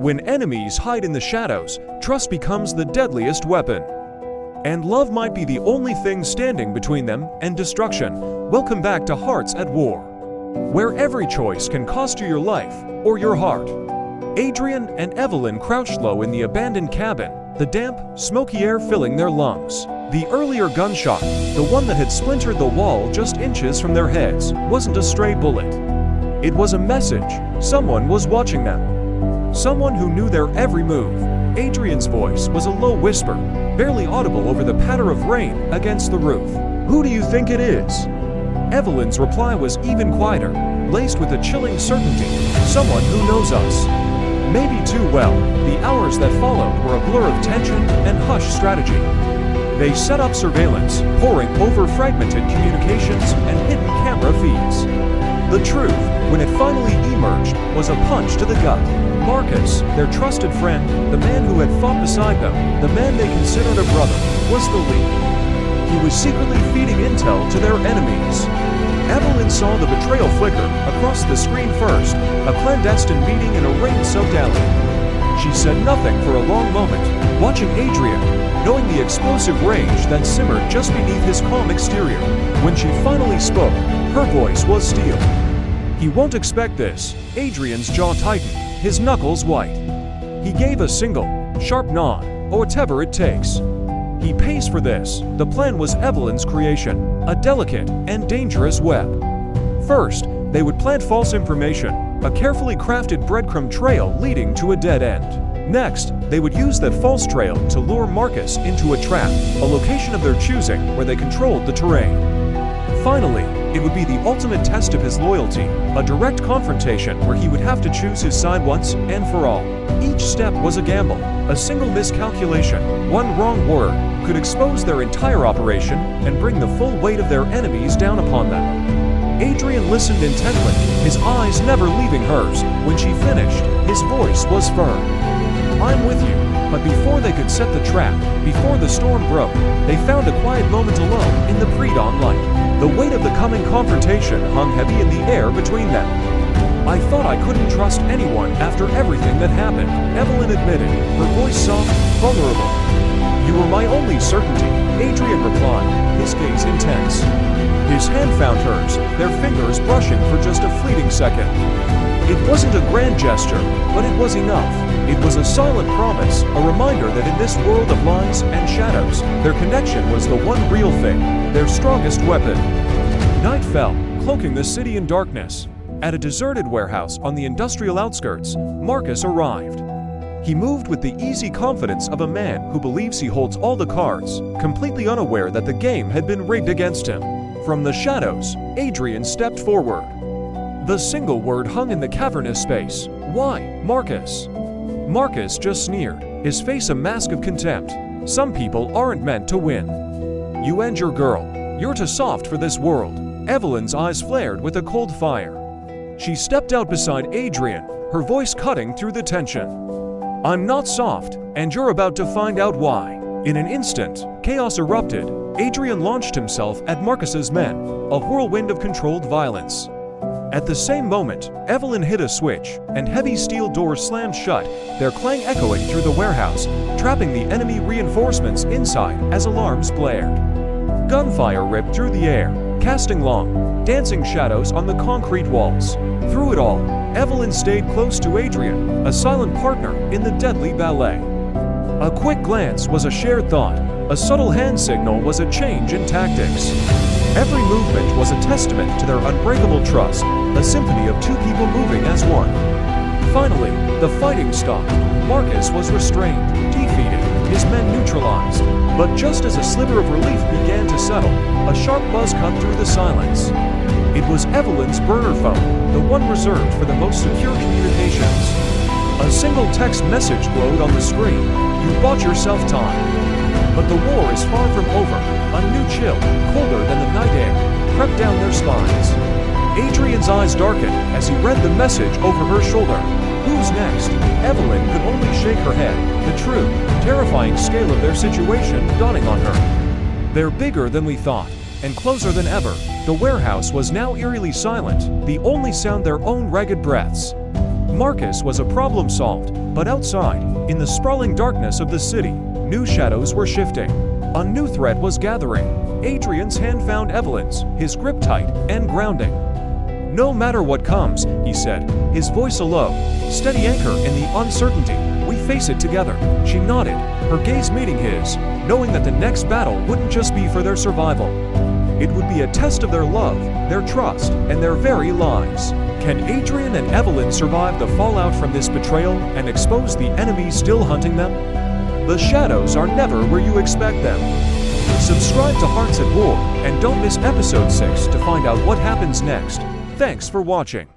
When enemies hide in the shadows, trust becomes the deadliest weapon. And love might be the only thing standing between them and destruction. Welcome back to Hearts at War, where every choice can cost you your life or your heart. Adrian and Evelyn crouched low in the abandoned cabin, the damp, smoky air filling their lungs. The earlier gunshot, the one that had splintered the wall just inches from their heads, wasn't a stray bullet. It was a message. Someone was watching them. Someone who knew their every move. Adrian's voice was a low whisper, barely audible over the patter of rain against the roof. "Who do you think it is?" Evelyn's reply was even quieter, laced with a chilling certainty. "Someone who knows us. Maybe too well." The hours that followed were a blur of tension and hushed strategy. They set up surveillance, poring over fragmented communications and hidden camera feeds. The truth, when it finally emerged, was a punch to the gut. Marcus, their trusted friend, the man who had fought beside them, the man they considered a brother, was the lead. He was secretly feeding intel to their enemies. Evelyn saw the betrayal flicker across the screen first, a clandestine meeting in a rain-soaked alley. She said nothing for a long moment, watching Adrian, knowing the explosive rage that simmered just beneath his calm exterior. When she finally spoke, her voice was steel. "He won't expect this." Adrian's jaw tightened, his knuckles white. He gave a single, sharp nod, or whatever it takes. He pays for this. The plan was Evelyn's creation, a delicate and dangerous web. First, they would plant false information, a carefully crafted breadcrumb trail leading to a dead end. Next, they would use that false trail to lure Marcus into a trap, a location of their choosing where they controlled the terrain. Finally, it would be the ultimate test of his loyalty, a direct confrontation where he would have to choose his side once and for all. Each step was a gamble. A single miscalculation, one wrong word, could expose their entire operation and bring the full weight of their enemies down upon them. Adrian listened intently, his eyes never leaving hers. When she finished, his voice was firm. "I'm with you." But before they could set the trap, before the storm broke, they found a quiet moment alone in the pre-dawn light. The weight of the coming confrontation hung heavy in the air between them. "I thought I couldn't trust anyone after everything that happened," Evelyn admitted, her voice soft, vulnerable. "You were my only certainty," Adrian replied, his gaze intense. His hand found hers, their fingers brushing for just a fleeting second. It wasn't a grand gesture, but it was enough. It was a silent promise, a reminder that in this world of lies and shadows, their connection was the one real thing, their strongest weapon. Night fell, cloaking the city in darkness. At a deserted warehouse on the industrial outskirts, Marcus arrived. He moved with the easy confidence of a man who believes he holds all the cards, completely unaware that the game had been rigged against him. From the shadows, Adrian stepped forward. The single word hung in the cavernous space. "Why, Marcus?" Marcus just sneered, his face a mask of contempt. "Some people aren't meant to win. You and your girl, you're too soft for this world." Evelyn's eyes flared with a cold fire. She stepped out beside Adrian, her voice cutting through the tension. "I'm not soft, and you're about to find out why." In an instant, chaos erupted. Adrian launched himself at Marcus's men, a whirlwind of controlled violence. At the same moment, Evelyn hit a switch, and heavy steel doors slammed shut, their clang echoing through the warehouse, trapping the enemy reinforcements inside as alarms blared. Gunfire ripped through the air, casting long, dancing shadows on the concrete walls. Through it all, Evelyn stayed close to Adrian, a silent partner in the deadly ballet. A quick glance was a shared thought, a subtle hand signal was a change in tactics. Every movement was a testament to their unbreakable trust, a symphony of two people moving as one. Finally, the fighting stopped. Marcus was restrained, defeated, his men neutralized. But just as a sliver of relief began to settle, a sharp buzz cut through the silence. It was Evelyn's burner phone, the one reserved for the most secure communications. A single text message glowed on the screen. "You bought yourself time. But the war is far from over." A new chill, colder than the night air, crept down their spines. Adrian's eyes darkened as he read the message over her shoulder. Who's next? Evelyn could only shake her head, the true, terrifying scale of their situation dawning on her. "They're bigger than we thought, and closer than ever." The warehouse was now eerily silent, the only sound their own ragged breaths. Marcus was a problem solved, but outside, in the sprawling darkness of the city, new shadows were shifting. A new threat was gathering. Adrian's hand found Evelyn's, his grip tight and grounding. "No matter what comes," he said, his voice a low, steady anchor in the uncertainty. "We face it together." She nodded, her gaze meeting his, knowing that the next battle wouldn't just be for their survival. It would be a test of their love, their trust, and their very lives. Can Adrian and Evelyn survive the fallout from this betrayal and expose the enemy still hunting them? The shadows are never where you expect them. Subscribe to Hearts at War and don't miss episode 6 to find out what happens next. Thanks for watching.